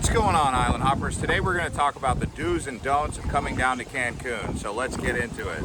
What's going on, Island Hoppers? Today we're going to talk about the do's and don'ts of coming down to Cancun. So let's get into it.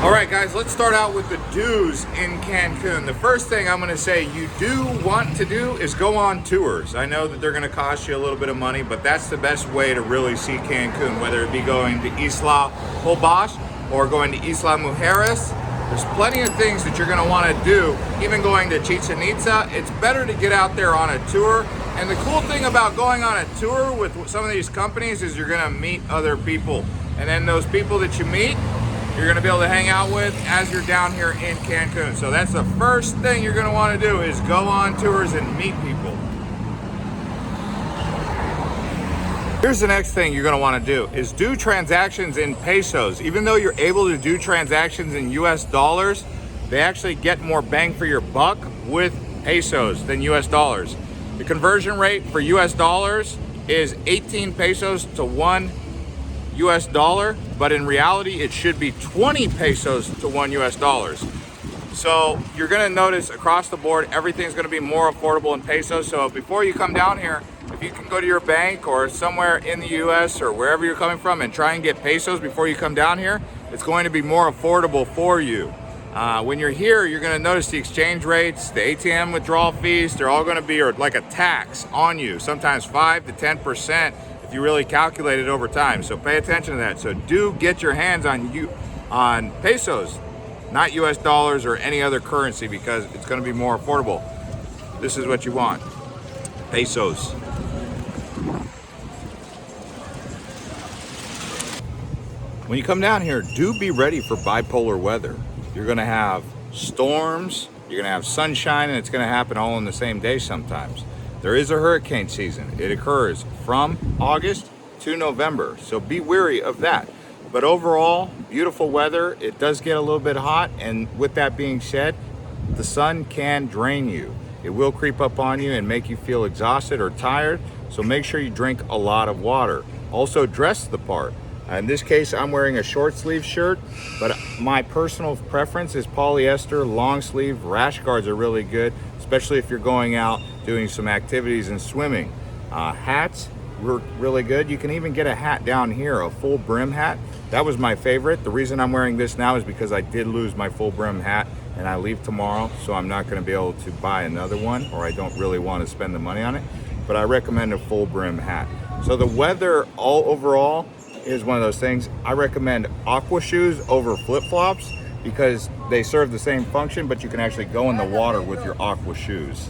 Alright guys, let's start out with the do's in Cancun. The first thing I'm going to say you do want to do is go on tours. I know that they're going to cost you a little bit of money, but that's the best way to really see Cancun, whether it be going to Isla Holbox or going to Isla Mujeres. There's plenty of things that you're going to want to do. Even going to Chichen Itza, it's better to get out there on a tour. And the cool thing about going on a tour with some of these companies is you're going to meet other people. And then those people that you meet, you're going to be able to hang out with as you're down here in Cancun. So that's the first thing you're going to want to do, is go on tours and meet people. Here's the next thing you're going to want to do, is do transactions in pesos. Even though you're able to do transactions in US dollars, they actually get more bang for your buck with pesos than US dollars. The conversion rate for US dollars is 18 pesos to 1 US dollar, but in reality it should be 20 pesos to 1 US dollars. So you're going to notice across the board everything's going to be more affordable in pesos. So before you come down here, if you can go to your bank or somewhere in the US or wherever you're coming from and try and get pesos before you come down here, it's going to be more affordable for you. When you're here, you're going to notice the exchange rates, the ATM withdrawal fees, they're all going to be like a tax on you, sometimes 5 to 10% if you really calculate it over time. So pay attention to that. So do get your hands on pesos, not US dollars or any other currency, because it's going to be more affordable. This is what you want, pesos. When you come down here, do be ready for bipolar weather. You're going to have storms, you're going to have sunshine, and it's going to happen all in the same day sometimes. There is a hurricane season. It occurs from August to November, so be wary of that. But overall, beautiful weather. It does get a little bit hot, and with that being said, the sun can drain you. It will creep up on you and make you feel exhausted or tired, so make sure you drink a lot of water. Also, dress the part. In this case, I'm wearing a short sleeve shirt, but my personal preference is polyester, long sleeve. Rash guards are really good, especially if you're going out doing some activities and swimming. Hats were really good. You can even get a hat down here, a full brim hat. That was my favorite. The reason I'm wearing this now is because I did lose my full brim hat and I leave tomorrow, so I'm not going to be able to buy another one, or I don't really want to spend the money on it. But I recommend a full brim hat. So the weather overall is one of those things. I recommend aqua shoes over flip-flops because they serve the same function, but you can actually go in the water with your aqua shoes.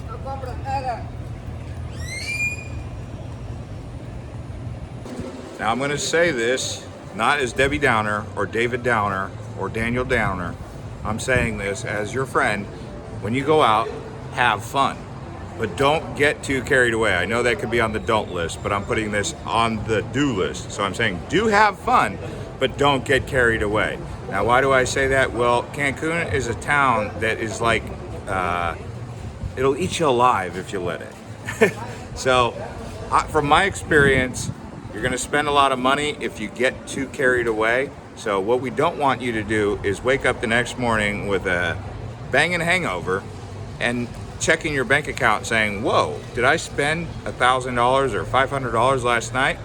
Now I'm going to say this not as Debbie Downer or David Downer or Daniel Downer. I'm saying this as your friend. When you go out, have fun, but don't get too carried away. I know that could be on the don't list, but I'm putting this on the do list. So I'm saying do have fun, but don't get carried away. Now, why do I say that? Well, Cancun is a town that is like, it'll eat you alive if you let it. So from my experience, you're gonna spend a lot of money if you get too carried away. So what we don't want you to do is wake up the next morning with a banging hangover and checking your bank account saying, whoa, did I spend $1,000 or $500 last night?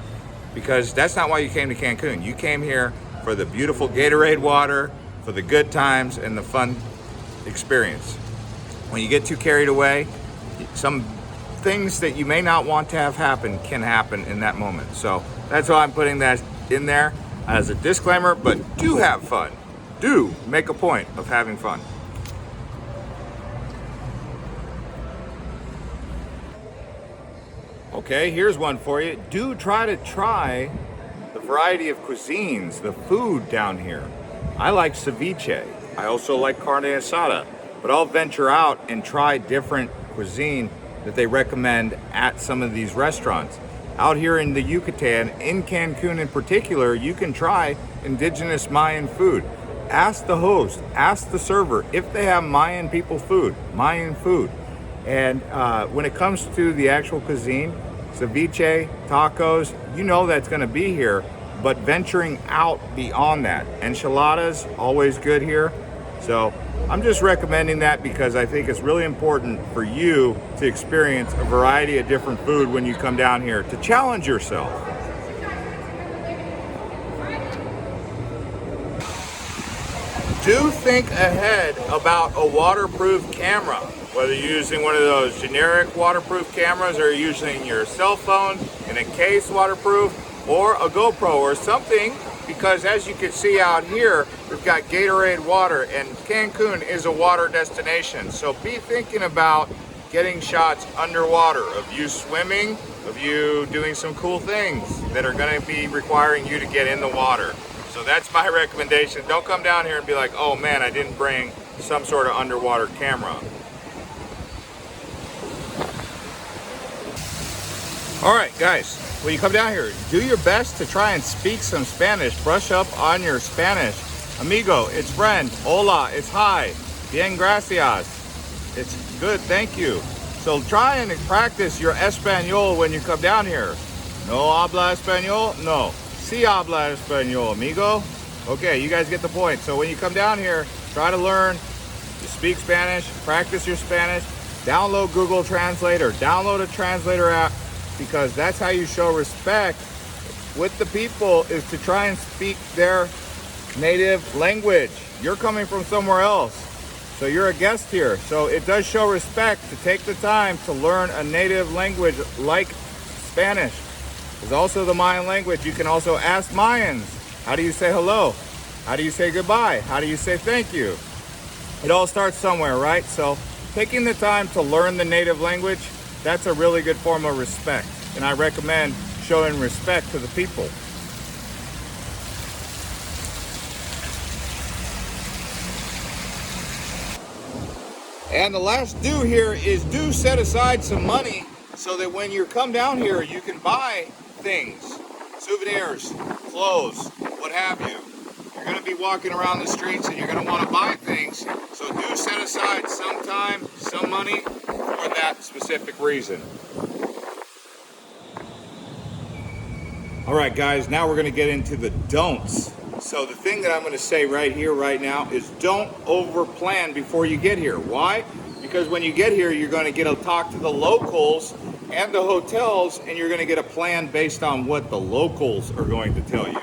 Because that's not why you came to Cancun. You came here for the beautiful Gatorade water, for the good times and the fun experience. When you get too carried away, some things that you may not want to have happen can happen in that moment. So that's why I'm putting that in there as a disclaimer, but do have fun. Do make a point of having fun. Okay, here's one for you. Do try the variety of cuisines, the food down here. I like ceviche. I also like carne asada, but I'll venture out and try different cuisine that they recommend at some of these restaurants. Out here in the Yucatan, in Cancun in particular, you can try indigenous Mayan food. Ask the host, ask the server if they have Mayan food. And when it comes to the actual cuisine, ceviche, tacos, you know that's going to be here, but venturing out beyond that. Enchiladas, always good here. So I'm just recommending that because I think it's really important for you to experience a variety of different food when you come down here, to challenge yourself. Do think ahead about a waterproof camera, whether you're using one of those generic waterproof cameras or you're using your cell phone in a case waterproof, or a GoPro or something, because as you can see out here, we've got Gatorade water, and Cancun is a water destination. So be thinking about getting shots underwater of you swimming, of you doing some cool things that are going to be requiring you to get in the water. So that's my recommendation. Don't come down here and be like, oh man, I didn't bring some sort of underwater camera. All right, guys, when you come down here, do your best to try and speak some Spanish. Brush up on your Spanish. Amigo, it's friend. Hola, it's hi. Bien, gracias. It's good, thank you. So try and practice your Espanol when you come down here. No habla Espanol? No. Si habla Espanol, amigo. Okay, you guys get the point. So when you come down here, try to learn to speak Spanish, practice your Spanish, download Google Translate or download a translator app, because that's how you show respect with the people, is to try and speak their native language. You're coming from somewhere else, so you're a guest here. So it does show respect to take the time to learn a native language like Spanish. There's also the Mayan language. You can also ask Mayans, how do you say hello? How do you say goodbye? How do you say thank you? It all starts somewhere, right? So taking the time to learn the native language, that's a really good form of respect. And I recommend showing respect to the people. And the last do here is do set aside some money so that when you come down here, you can buy things, souvenirs, clothes, what have you. You're going to be walking around the streets and you're going to want to buy things. So do set aside some time, some money for that specific reason. All right, guys, now we're going to get into the don'ts. So the thing that I'm going to say right here, right now, is don't over plan before you get here. Why? Because when you get here, you're going to get to talk to the locals and the hotels, and you're going to get a plan based on what the locals are going to tell you.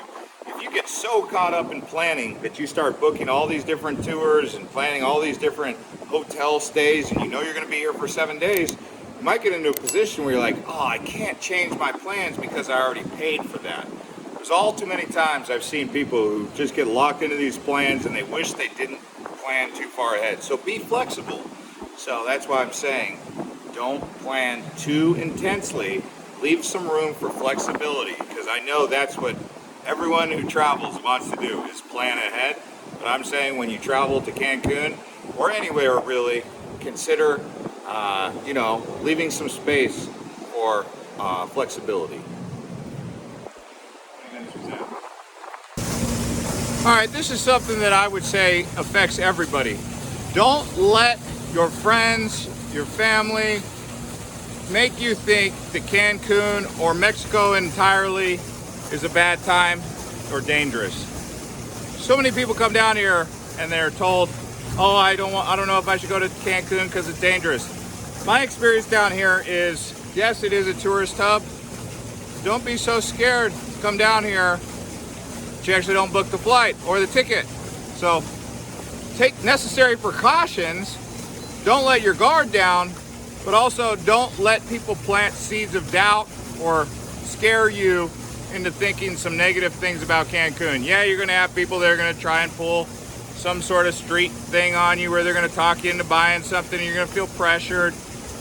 If you get so caught up in planning that you start booking all these different tours and planning all these different hotel stays, and you know you're going to be here for 7 days, you might get into a position where you're like, oh, I can't change my plans because I already paid for that. There's all too many times I've seen people who just get locked into these plans and they wish they didn't plan too far ahead. So be flexible. So that's why I'm saying don't plan too intensely. Leave some room for flexibility, because I know that's what everyone who travels wants to do, is plan ahead. But I'm saying when you travel to Cancun or anywhere really, consider leaving some space for flexibility. All right, this is something that I would say affects everybody. Don't let your friends, your family, make you think that Cancun or Mexico entirely is a bad time or dangerous. So many people come down here and they're told, oh, I don't know if I should go to Cancun because it's dangerous. My experience down here is, yes, it is a tourist hub. Don't be so scared to come down here that you actually don't book the flight or the ticket. So take necessary precautions. Don't let your guard down, but also don't let people plant seeds of doubt or scare you into thinking some negative things about Cancun. Yeah, you're gonna have people that are gonna try and pull some sort of street thing on you where they're gonna talk you into buying something and you're gonna feel pressured.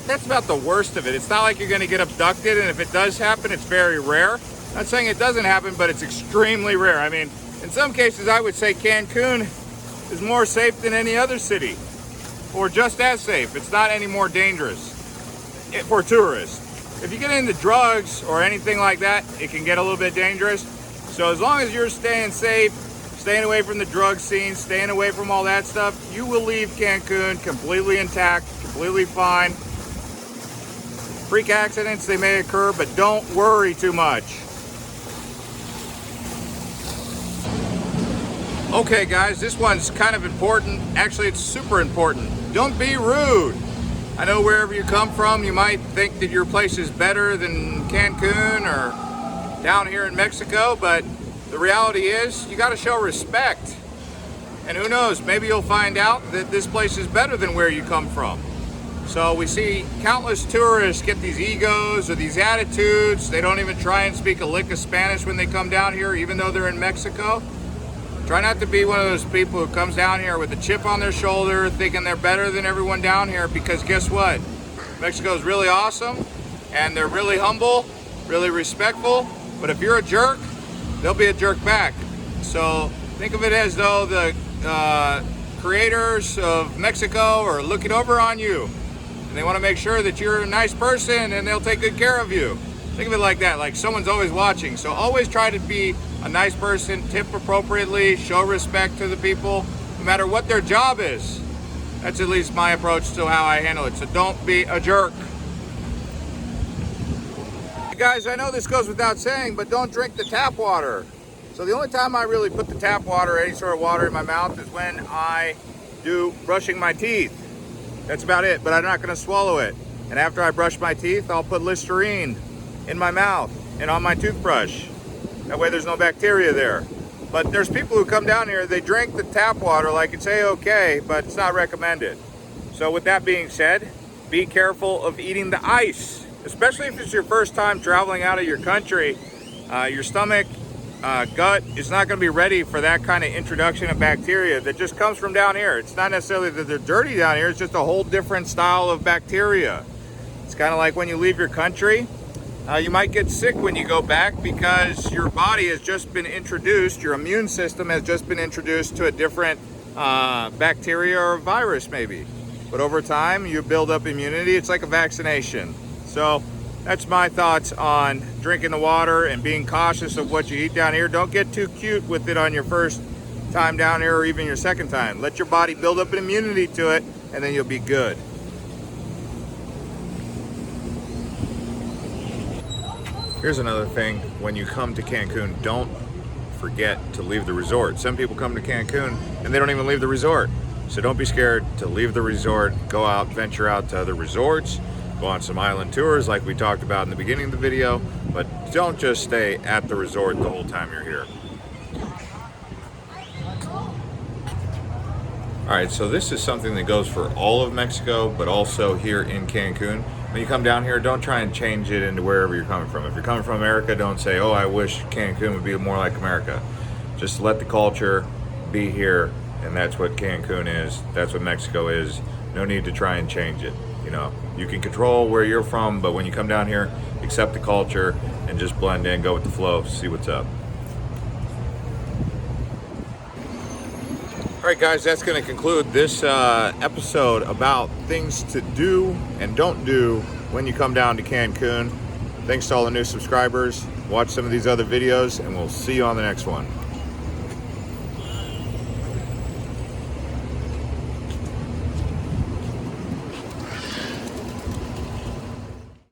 That's about the worst of it. It's not like you're gonna get abducted, and if it does happen, it's very rare. I'm not saying it doesn't happen, but it's extremely rare. I mean, in some cases, I would say Cancun is more safe than any other city, or just as safe. It's not any more dangerous for tourists. If you get into drugs or anything like that, it can get a little bit dangerous. So as long as you're staying safe, staying away from the drug scene, staying away from all that stuff, you will leave Cancun completely intact, completely fine. Freak accidents, they may occur, but don't worry too much. Okay guys, this one's kind of important. Actually, it's super important. Don't be rude. I know wherever you come from, you might think that your place is better than Cancun or down here in Mexico, but the reality is you got to show respect. And who knows, maybe you'll find out that this place is better than where you come from. So we see countless tourists get these egos or these attitudes. They don't even try and speak a lick of Spanish when they come down here, even though they're in Mexico. Try not to be one of those people who comes down here with a chip on their shoulder thinking they're better than everyone down here, because guess what? Mexico is really awesome and they're really humble, really respectful, but if you're a jerk, they'll be a jerk back. So think of it as though the creators of Mexico are looking over on you and they want to make sure that you're a nice person and they'll take good care of you. Think of it like that, like someone's always watching. So always try to be a nice person, tip appropriately, show respect to the people, no matter what their job is. That's at least my approach to how I handle it. So don't be a jerk. Hey guys, I know this goes without saying, but don't drink the tap water. So the only time I really put the tap water or any sort of water in my mouth is when I do brushing my teeth. That's about it, but I'm not gonna swallow it. And after I brush my teeth, I'll put Listerine in my mouth and on my toothbrush. That way there's no bacteria there. But there's people who come down here, they drink the tap water like it's a-okay, but it's not recommended. So with that being said, be careful of eating the ice, especially if it's your first time traveling out of your country. Your stomach, gut is not gonna be ready for that kind of introduction of bacteria that just comes from down here. It's not necessarily that they're dirty down here, it's just a whole different style of bacteria. It's kind of like when you leave your country, you might get sick when you go back because your body has just been introduced, your immune system has just been introduced to a different bacteria or virus maybe. But over time, you build up immunity. It's like a vaccination. So that's my thoughts on drinking the water and being cautious of what you eat down here. Don't get too cute with it on your first time down here or even your second time. Let your body build up an immunity to it and then you'll be good. Here's another thing, when you come to Cancun, don't forget to leave the resort. Some people come to Cancun and they don't even leave the resort. So don't be scared to leave the resort, go out, venture out to other resorts, go on some island tours like we talked about in the beginning of the video, but don't just stay at the resort the whole time you're here. All right, so this is something that goes for all of Mexico, but also here in Cancun. When you come down here, don't try and change it into wherever you're coming from. If you're coming from America, don't say, oh, I wish Cancun would be more like America. Just let the culture be here, and that's what Cancun is. That's what Mexico is. No need to try and change it. You know, you can control where you're from, but when you come down here, accept the culture and just blend in, go with the flow, see what's up. All right, guys, that's going to conclude this episode about things to do and don't do when you come down to Cancun. Thanks to all the new subscribers. Watch some of these other videos, and we'll see you on the next one.